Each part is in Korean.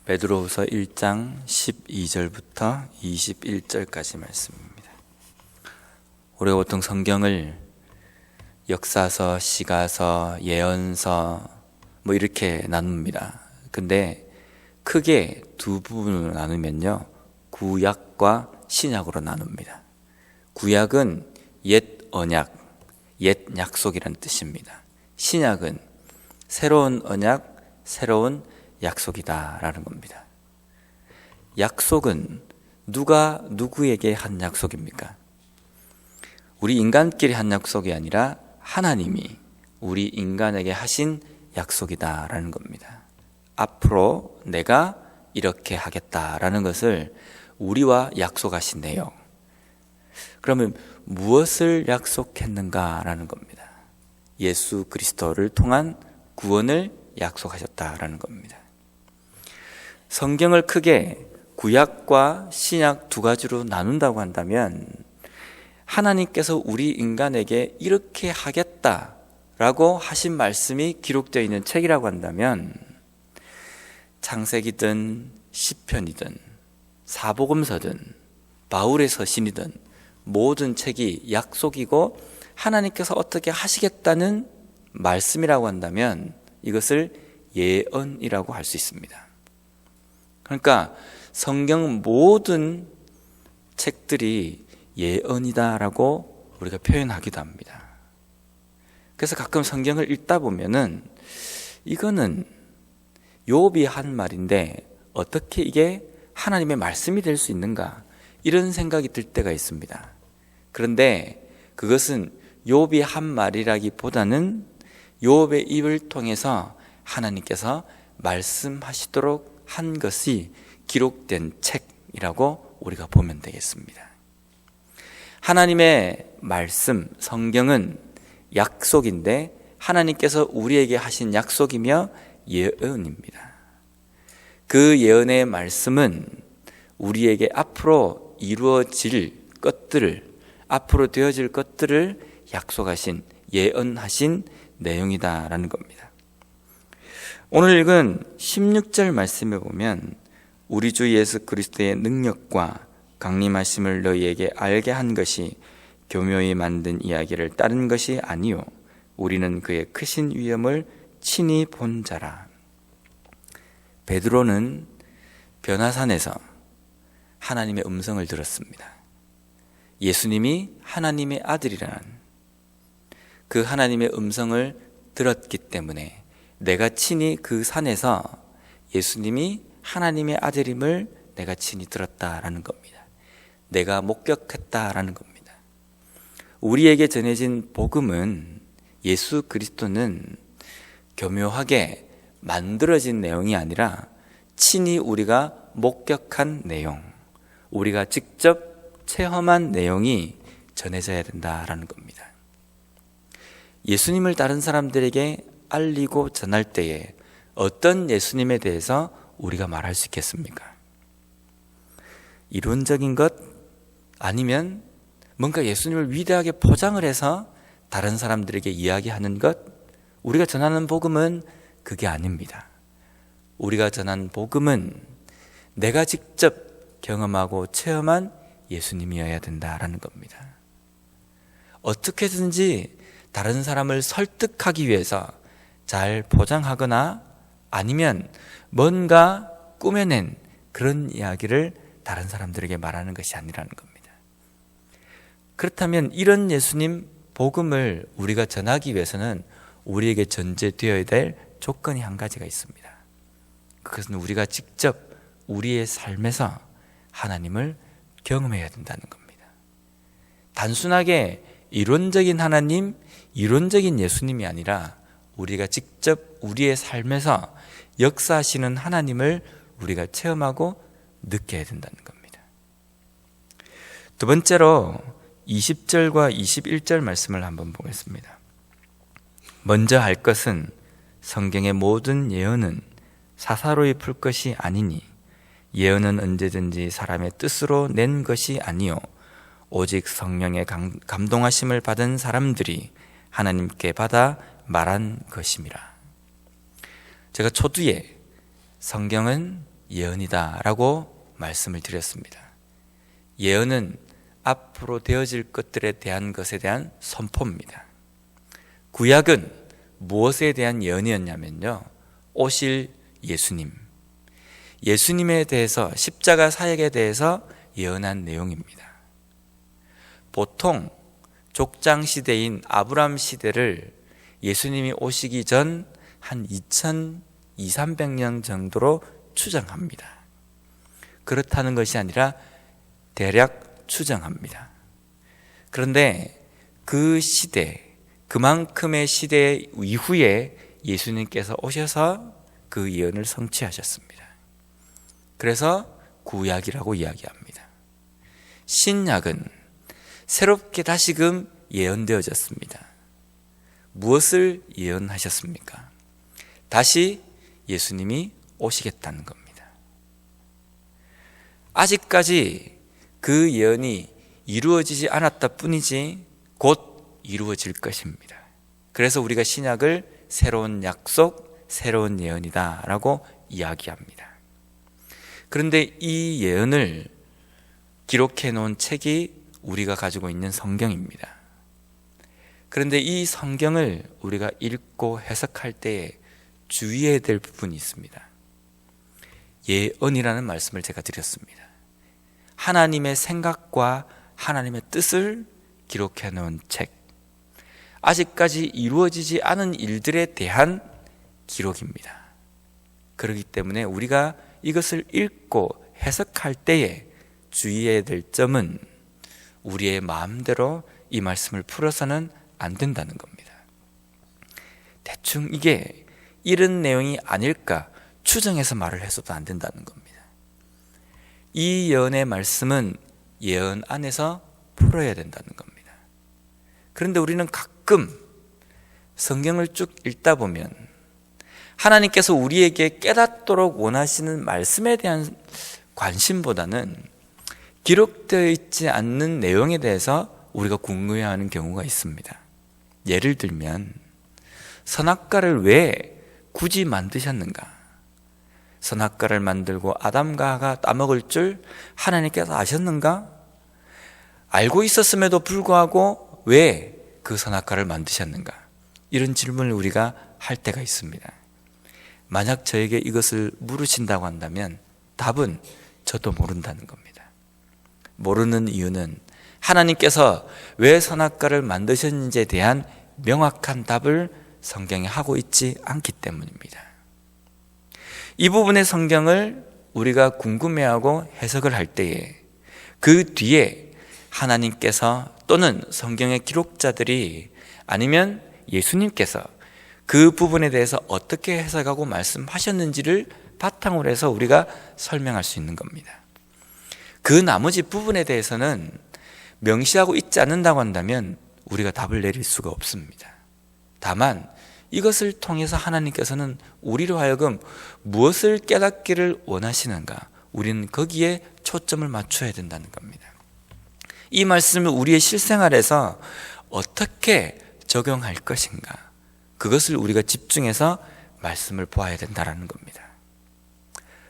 베드로후서 1장 12절부터 21절까지 말씀입니다. 우리가 보통 성경을 역사서, 시가서, 예언서 이렇게 나눕니다. 근데 크게 두 부분으로 나누면요, 구약과 신약으로 나눕니다. 구약은 옛 언약, 옛 약속이라는 뜻입니다. 신약은 새로운 언약, 새로운 약속이다 라는 겁니다. 약속은 누가 누구에게 한 약속입니까? 우리 인간끼리 한 약속이 아니라 하나님이 우리 인간에게 하신 약속이다 라는 겁니다. 앞으로 내가 이렇게 하겠다라는 것을 우리와 약속하신 내용. 그러면 무엇을 약속했는가라는 겁니다. 예수 그리스도를 통한 구원을 약속하셨다라는 겁니다. 성경을 크게 구약과 신약 두 가지로 나눈다고 한다면, 하나님께서 우리 인간에게 이렇게 하겠다라고 하신 말씀이 기록되어 있는 책이라고 한다면, 창세기든 시편이든 사복음서든 바울의 서신이든 모든 책이 약속이고 하나님께서 어떻게 하시겠다는 말씀이라고 한다면 이것을 예언이라고 할 수 있습니다. 그러니까 성경 모든 책들이 예언이다라고 우리가 표현하기도 합니다. 그래서 가끔 성경을 읽다 보면은 이거는 욥이 한 말인데 어떻게 이게 하나님의 말씀이 될 수 있는가, 이런 생각이 들 때가 있습니다. 그런데 그것은 욥이 한 말이라기보다는 욥의 입을 통해서 하나님께서 말씀하시도록 한 것이 기록된 책이라고 우리가 보면 되겠습니다. 하나님의 말씀, 성경은 약속인데 하나님께서 우리에게 하신 약속이며 예언입니다. 그 예언의 말씀은 우리에게 앞으로 이루어질 것들을, 앞으로 되어질 것들을 약속하신, 예언하신 내용이다라는 겁니다. 오늘 읽은 16절 말씀에 보면 우리 주 예수 그리스도의 능력과 강림하심을 너희에게 알게 한 것이 교묘히 만든 이야기를 따른 것이 아니요 우리는 그의 크신 위엄을 친히 본 자라. 베드로는 변화산에서 하나님의 음성을 들었습니다. 예수님이 하나님의 아들이라는 그 하나님의 음성을 들었기 때문에 내가 친히 그 산에서 예수님이 하나님의 아들임을 내가 친히 들었다라는 겁니다. 내가 목격했다라는 겁니다. 우리에게 전해진 복음은, 예수 그리스도는 교묘하게 만들어진 내용이 아니라 친히 우리가 목격한 내용, 우리가 직접 체험한 내용이 전해져야 된다라는 겁니다. 예수님을 다른 사람들에게 알리고 전할 때에 어떤 예수님에 대해서 우리가 말할 수 있겠습니까? 이론적인 것, 아니면 뭔가 예수님을 위대하게 포장을 해서 다른 사람들에게 이야기하는 것, 우리가 전하는 복음은 그게 아닙니다. 우리가 전한 복음은 내가 직접 경험하고 체험한 예수님이어야 된다라는 겁니다. 어떻게든지 다른 사람을 설득하기 위해서 잘 포장하거나 아니면 뭔가 꾸며낸 그런 이야기를 다른 사람들에게 말하는 것이 아니라는 겁니다. 그렇다면 이런 예수님 복음을 우리가 전하기 위해서는 우리에게 전제되어야 될 조건이 한 가지가 있습니다. 그것은 우리가 직접 우리의 삶에서 하나님을 경험해야 된다는 겁니다. 단순하게 이론적인 하나님, 이론적인 예수님이 아니라 우리가 직접 우리의 삶에서 역사하시는 하나님을 우리가 체험하고 느껴야 된다는 겁니다. 두 번째로 20절과 21절 말씀을 한번 보겠습니다. 먼저 할 것은 성경의 모든 예언은 사사로이 풀 것이 아니니 예언은 언제든지 사람의 뜻으로 낸 것이 아니요 오직 성령의 감동하심을 받은 사람들이 하나님께 받아 말한 것임이라. 제가 초두에 성경은 예언이다라고 말씀을 드렸습니다. 예언은 앞으로 되어질 것들에 대한 것에 대한 선포입니다. 구약은 무엇에 대한 예언이었냐면요, 오실 예수님, 예수님에 대해서, 십자가 사역에 대해서 예언한 내용입니다. 보통 족장 시대인 아브람 시대를 예수님이 오시기 전 한 2200~300년 정도로 추정합니다. 그렇다는 것이 아니라 대략 추정합니다. 그런데 그 시대, 그만큼의 시대 이후에 예수님께서 오셔서 그 예언을 성취하셨습니다. 그래서 구약이라고 이야기합니다. 신약은 새롭게 다시금 예언되어졌습니다. 무엇을 예언하셨습니까? 다시 예수님이 오시겠다는 겁니다. 아직까지 그 예언이 이루어지지 않았다 뿐이지 곧 이루어질 것입니다. 그래서 우리가 신약을 새로운 약속, 새로운 예언이다 라고 이야기합니다. 그런데 이 예언을 기록해 놓은 책이 우리가 가지고 있는 성경입니다. 그런데 이 성경을 우리가 읽고 해석할 때에 주의해야 될 부분이 있습니다. 예언이라는 말씀을 제가 드렸습니다. 하나님의 생각과 하나님의 뜻을 기록해 놓은 책, 아직까지 이루어지지 않은 일들에 대한 기록입니다. 그렇기 때문에 우리가 이것을 읽고 해석할 때에 주의해야 될 점은 우리의 마음대로 이 말씀을 풀어서는 안 된다는 겁니다. 대충 이게 이런 내용이 아닐까 추정해서 말을 해서도 안 된다는 겁니다. 이 예언의 말씀은 예언 안에서 풀어야 된다는 겁니다. 그런데 우리는 가끔 성경을 쭉 읽다 보면 하나님께서 우리에게 깨닫도록 원하시는 말씀에 대한 관심보다는 기록되어 있지 않는 내용에 대해서 우리가 궁금해하는 경우가 있습니다. 예를 들면 선악과를 왜 굳이 만드셨는가? 선악과를 만들고 아담과 하가 따먹을 줄 하나님께서 아셨는가? 알고 있었음에도 불구하고 왜 그 선악과를 만드셨는가? 이런 질문을 우리가 할 때가 있습니다. 만약 저에게 이것을 물으신다고 한다면 답은 저도 모른다는 겁니다. 모르는 이유는 하나님께서 왜 선악과를 만드셨는지에 대한 명확한 답을 성경에 하고 있지 않기 때문입니다. 이 부분의 성경을 우리가 궁금해하고 해석을 할 때에 그 뒤에 하나님께서 또는 성경의 기록자들이 아니면 예수님께서 그 부분에 대해서 어떻게 해석하고 말씀하셨는지를 바탕으로 해서 우리가 설명할 수 있는 겁니다. 그 나머지 부분에 대해서는 명시하고 있지 않는다고 한다면 우리가 답을 내릴 수가 없습니다. 다만 이것을 통해서 하나님께서는 우리로 하여금 무엇을 깨닫기를 원하시는가, 우리는 거기에 초점을 맞춰야 된다는 겁니다. 이 말씀을 우리의 실생활에서 어떻게 적용할 것인가, 그것을 우리가 집중해서 말씀을 보아야 된다는 겁니다.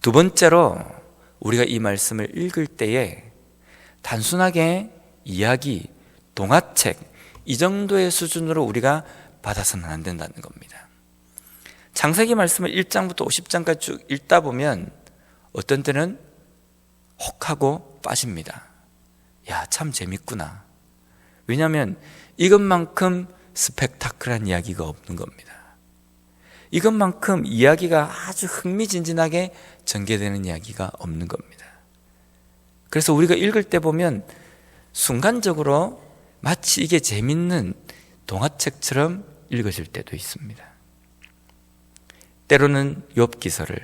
두 번째로 우리가 이 말씀을 읽을 때에 단순하게 이야기, 동화책 이 정도의 수준으로 우리가 받아서는 안 된다는 겁니다. 창세기 말씀을 1장부터 50장까지 쭉 읽다 보면 어떤 때는 혹하고 빠집니다. 야, 참 재밌구나. 왜냐하면 이것만큼 스펙타클한 이야기가 없는 겁니다. 이것만큼 이야기가 아주 흥미진진하게 전개되는 이야기가 없는 겁니다. 그래서 우리가 읽을 때 보면 순간적으로 마치 이게 재밌는 동화책처럼 읽어질 때도 있습니다. 때로는 욥기서를,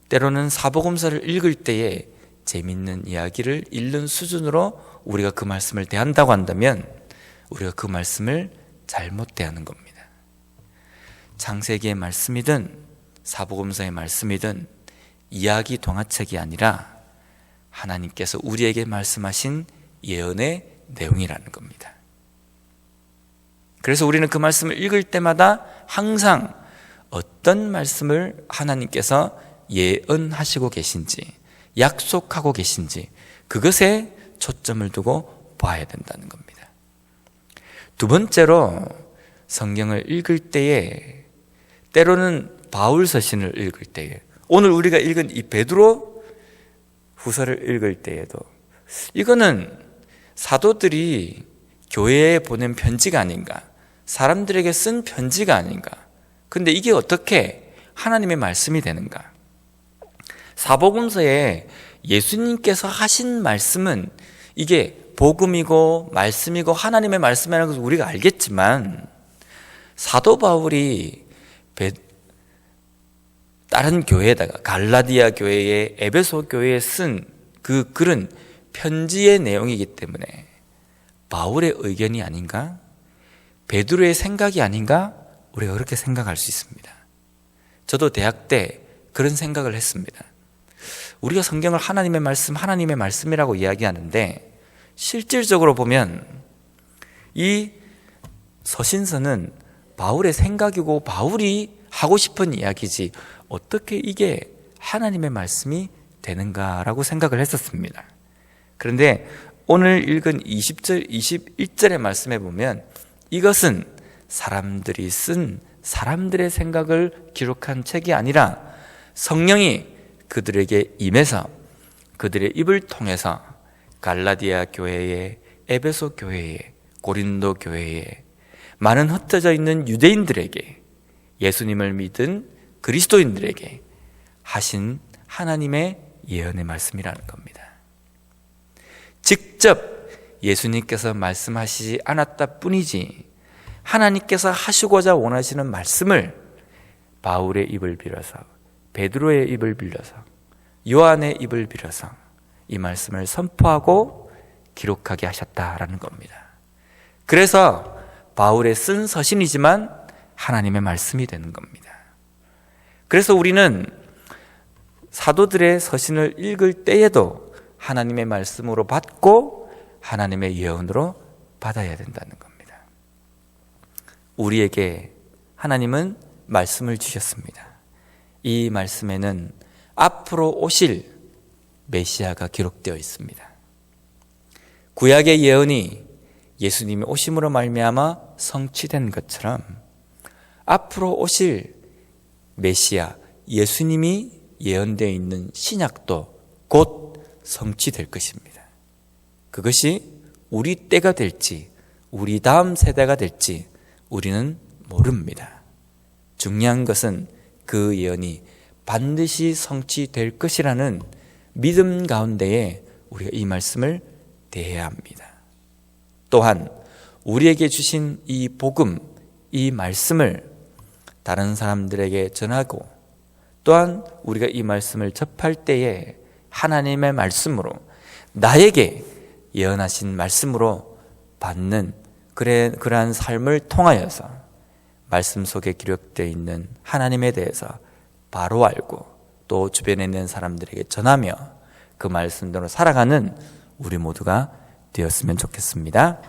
때로는 사복음서를 읽을 때에 재밌는 이야기를 읽는 수준으로 우리가 그 말씀을 대한다고 한다면 우리가 그 말씀을 잘못 대하는 겁니다. 창세기의 말씀이든 사복음서의 말씀이든 이야기 동화책이 아니라 하나님께서 우리에게 말씀하신 예언의 내용이라는 겁니다. 그래서 우리는 그 말씀을 읽을 때마다 항상 어떤 말씀을 하나님께서 예언하시고 계신지, 약속하고 계신지, 그것에 초점을 두고 봐야 된다는 겁니다. 두 번째로 성경을 읽을 때에, 때로는 바울 서신을 읽을 때에, 오늘 우리가 읽은 이 베드로 후서를 읽을 때에도 이거는 사도들이 교회에 보낸 편지가 아닌가, 사람들에게 쓴 편지가 아닌가. 근데 이게 어떻게 하나님의 말씀이 되는가? 사복음서에 예수님께서 하신 말씀은 이게 복음이고 말씀이고 하나님의 말씀이라는 것을 우리가 알겠지만, 사도 바울이 다른 교회에다가 갈라디아 교회에, 에베소 교회에 쓴 그 글은 편지의 내용이기 때문에 바울의 의견이 아닌가? 베드로의 생각이 아닌가? 우리가 그렇게 생각할 수 있습니다. 저도 대학 때 그런 생각을 했습니다. 우리가 성경을 하나님의 말씀이라고 이야기하는데, 실질적으로 보면 이 서신서는 바울의 생각이고 바울이 하고 싶은 이야기지 어떻게 이게 하나님의 말씀이 되는가라고 생각을 했었습니다. 그런데 오늘 읽은 20절, 21절의 말씀에 보면 이것은 사람들이 쓴 사람들의 생각을 기록한 책이 아니라 성령이 그들에게 임해서 그들의 입을 통해서 갈라디아 교회에, 에베소 교회에, 고린도 교회에, 많은 흩어져 있는 유대인들에게, 예수님을 믿은 그리스도인들에게 하신 하나님의 예언의 말씀이라는 겁니다. 직접 예수님께서 말씀하시지 않았다 뿐이지 하나님께서 하시고자 원하시는 말씀을 바울의 입을 빌어서, 베드로의 입을 빌려서, 요한의 입을 빌어서 이 말씀을 선포하고 기록하게 하셨다라는 겁니다. 그래서 바울의 쓴 서신이지만 하나님의 말씀이 되는 겁니다. 그래서 우리는 사도들의 서신을 읽을 때에도 하나님의 말씀으로 받고 하나님의 예언으로 받아야 된다는 겁니다. 우리에게 하나님은 말씀을 주셨습니다. 이 말씀에는 앞으로 오실 메시아가 기록되어 있습니다. 구약의 예언이 예수님의 오심으로 말미암아 성취된 것처럼 앞으로 오실 메시아, 예수님이 예언되어 있는 신약도 곧 성취될 것입니다. 그것이 우리 때가 될지 우리 다음 세대가 될지 우리는 모릅니다. 중요한 것은 그 예언이 반드시 성취될 것이라는 믿음 가운데에 우리가 이 말씀을 대해야 합니다. 또한 우리에게 주신 이 복음, 이 말씀을 다른 사람들에게 전하고, 또한 우리가 이 말씀을 접할 때에 하나님의 말씀으로, 나에게 예언하신 말씀으로 받는 그러한 삶을 통하여서 말씀 속에 기록되어 있는 하나님에 대해서 바로 알고 또 주변에 있는 사람들에게 전하며 그 말씀대로 살아가는 우리 모두가 되었으면 좋겠습니다.